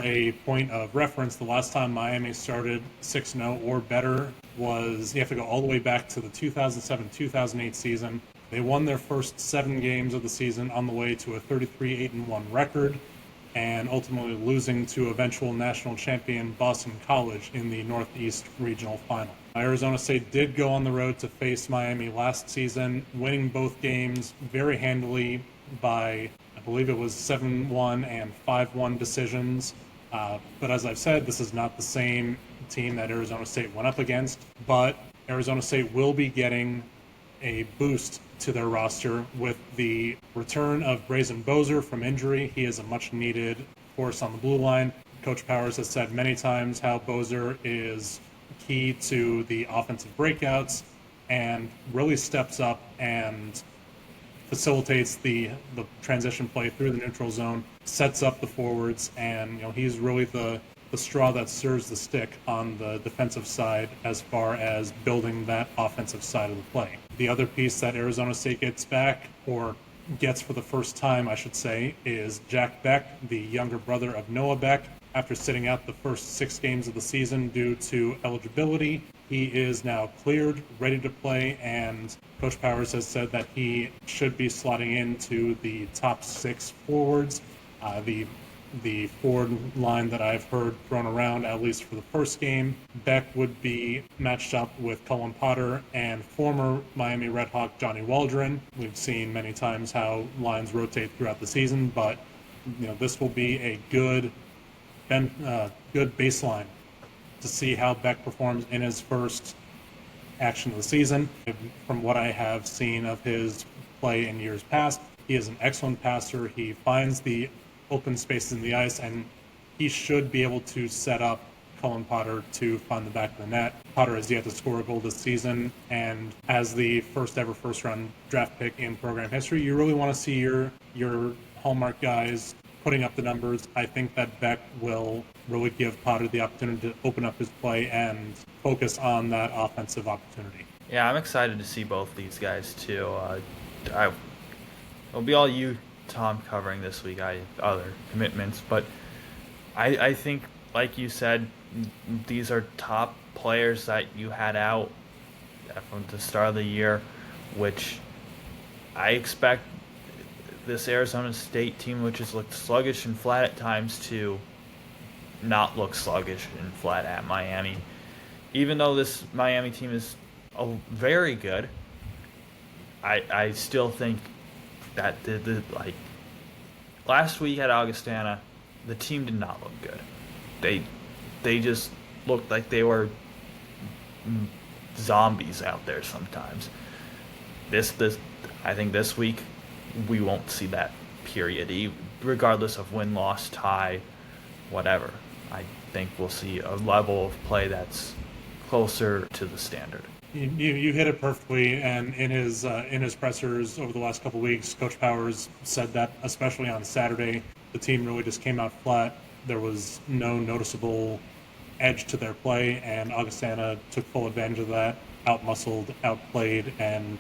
a point of reference, the last time Miami started 6-0 or better was, you have to go all the way back to the 2007-2008 season. They won their first 7 games of the season on the way to a 33-8-1 record, and ultimately losing to eventual national champion Boston College in the Northeast Regional Final. Arizona State did go on the road to face Miami last season, winning both games very handily by, I believe it was 7-1 and 5-1 decisions. But as I've said, this is not the same team that Arizona State went up against, but Arizona State will be getting a boost to their roster with the return of Brazen Bozer from injury. He is a much-needed force on the blue line. Coach Powers has said many times how Bozer is key to the offensive breakouts and really steps up and facilitates the transition play through the neutral zone, sets up the forwards, and he's really the straw that serves the stick on the defensive side as far as building that offensive side of the play. The other piece that Arizona State gets back, or gets for the first time, I should say, is Jack Beck, the younger brother of Noah Beck. After sitting out the first 6 games of the season due to eligibility, he is now cleared, ready to play, and Coach Powers has said that he should be slotting into the top 6 forwards. The forward line that I've heard thrown around, at least for the first game, Beck would be matched up with Cullen Potter and former Miami Redhawk Johnny Waldron. We've seen many times how lines rotate throughout the season, but this will be a good baseline to see how Beck performs in his first action of the season. From what I have seen of his play in years past, he is an excellent passer. He finds the open spaces in the ice, and he should be able to set up Cullen Potter to find the back of the net. Potter has yet to score a goal this season, and as the first ever first-round draft pick in program history, you really want to see your hallmark guys putting up the numbers. I think that Beck will really give Potter the opportunity to open up his play and focus on that offensive opportunity. Yeah, I'm excited to see both these guys too. It'll be all you, Tom, covering this week. I have other commitments, but I think, like you said, these are top players that you had out from the start of the year, which I expect this Arizona State team, which has looked sluggish and flat at times, to not look sluggish and flat at Miami. Even though this Miami team is very good, I still think that last week at Augustana, the team did not look good. They just looked like they were zombies out there sometimes. I think this week we won't see that, period. Regardless of win, loss, tie, whatever. I think we'll see a level of play that's closer to the standard. You hit it perfectly, and in his pressers over the last couple of weeks, Coach Powers said that, especially on Saturday, the team really just came out flat. There was no noticeable edge to their play, and Augustana took full advantage of that, outmuscled, outplayed, and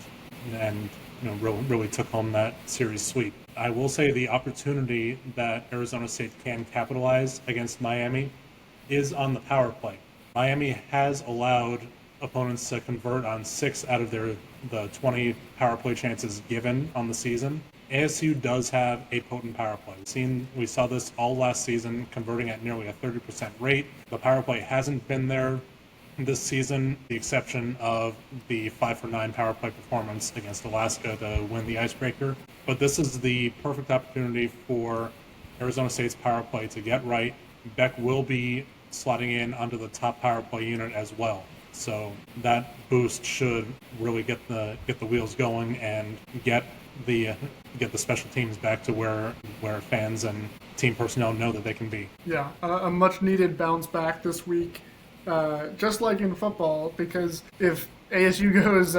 really took home that series sweep. I will say the opportunity that Arizona State can capitalize against Miami is on the power play. Miami has allowed opponents to convert on 6 out of the 20 power play chances given on the season. ASU does have a potent power play. We saw this all last season, converting at nearly a 30% rate. The power play hasn't been there this season, the exception of the 5-for-9 power play performance against Alaska to win the icebreaker. But this is the perfect opportunity for Arizona State's power play to get right. Beck will be slotting in onto the top power play unit as well. So that boost should really get the wheels going and get the special teams back to where fans and team personnel know that they can be. Yeah, a much needed bounce back this week, just like in football, because if ASU goes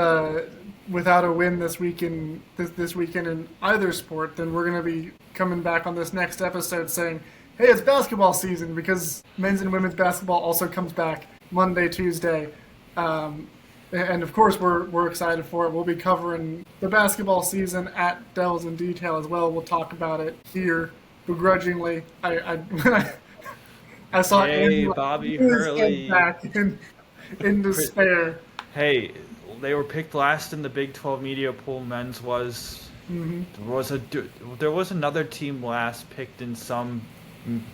without a win this weekend in either sport, then we're going to be coming back on this next episode saying, hey, it's basketball season, because men's and women's basketball also comes back Monday, Tuesday. And of course, we're excited for it. We'll be covering the basketball season at Delves in Detail as well. We'll talk about it here begrudgingly. I saw Andrew Bobby Hurley back in despair. Hey, they were picked last in the Big 12 media poll. Men's was. Mm-hmm. There was another team last picked in some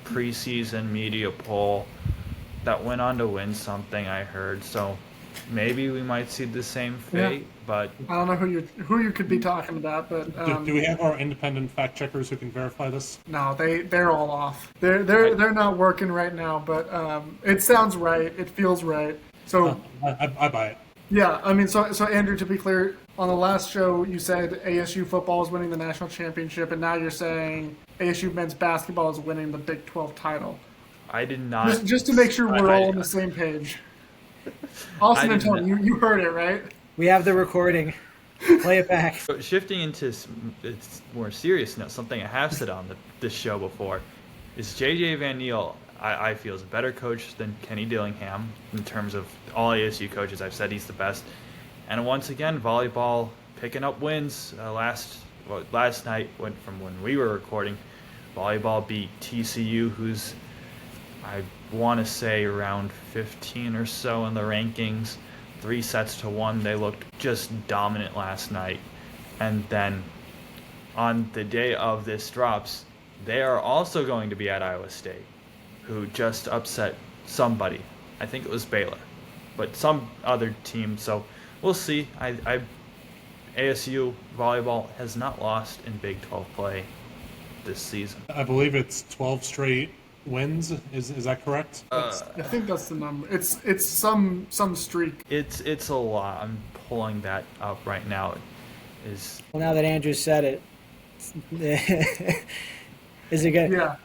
preseason media poll that went on to win something, I heard. So maybe we might see the same fate, but I don't know who you could be talking about. But do we have our independent fact checkers who can verify this? No, they're all off. They're not working right now. But it sounds right. It feels right. So I buy it. Yeah, I mean, so Andrew, to be clear, on the last show you said ASU football is winning the national championship, and now you're saying ASU men's basketball is winning the Big 12 title. I did not. Just to make sure we're all on the same page. Austin and Tony, you heard it, right? We have the recording. Play it back. So shifting into it's more serious note, something I have said on this show before, is J.J. Van Niel, I feel, is a better coach than Kenny Dillingham in terms of all ASU coaches. I've said he's the best. And once again, volleyball picking up wins. Last night, from when we were recording, volleyball beat TCU, who's, I want to say, around 15 or so in the rankings. 3-1. They looked just dominant last night. And then on the day of this drops, they are also going to be at Iowa State, who just upset somebody. I think it was Baylor, but some other team. So we'll see. ASU volleyball has not lost in Big 12 play this season. I believe it's 12 straight wins. Is that correct? I think that's the number. It's some streak. It's a lot. I'm pulling that up right now. Well, now that Andrew said it, is it good? Yeah.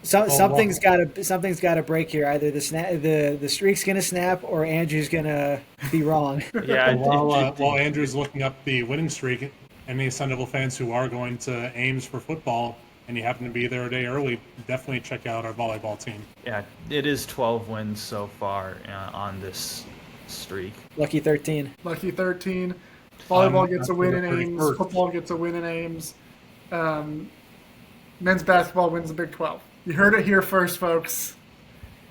Something's got to break here. Either the streak's gonna snap, or Andrew's gonna be wrong. Yeah. While Andrew's looking up the winning streak, any Sun Devil fans who are going to Ames for football and you happen to be there a day early, definitely check out our volleyball team. Yeah, it is 12 wins so far on this streak. Lucky 13. Lucky 13. Volleyball gets a win in Ames. 31st. Football gets a win in Ames. Men's basketball wins the Big 12. You heard it here first, folks.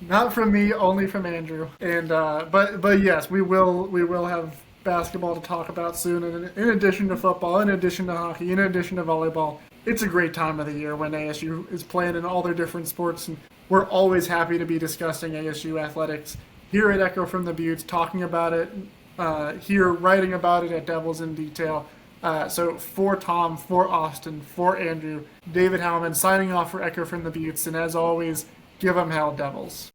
Not from me, only from Andrew. And but yes, we will have basketball to talk about soon. And in addition to football, in addition to hockey, in addition to volleyball, it's a great time of the year when ASU is playing in all their different sports. And we're always happy to be discussing ASU athletics here at Echo from the Buttes, talking about it here, writing about it at Devils in Detail. So for Tom, for Austen, for Andrew, David Howman signing off for Echo from the Buttes. And as always, give 'em hell, Devils.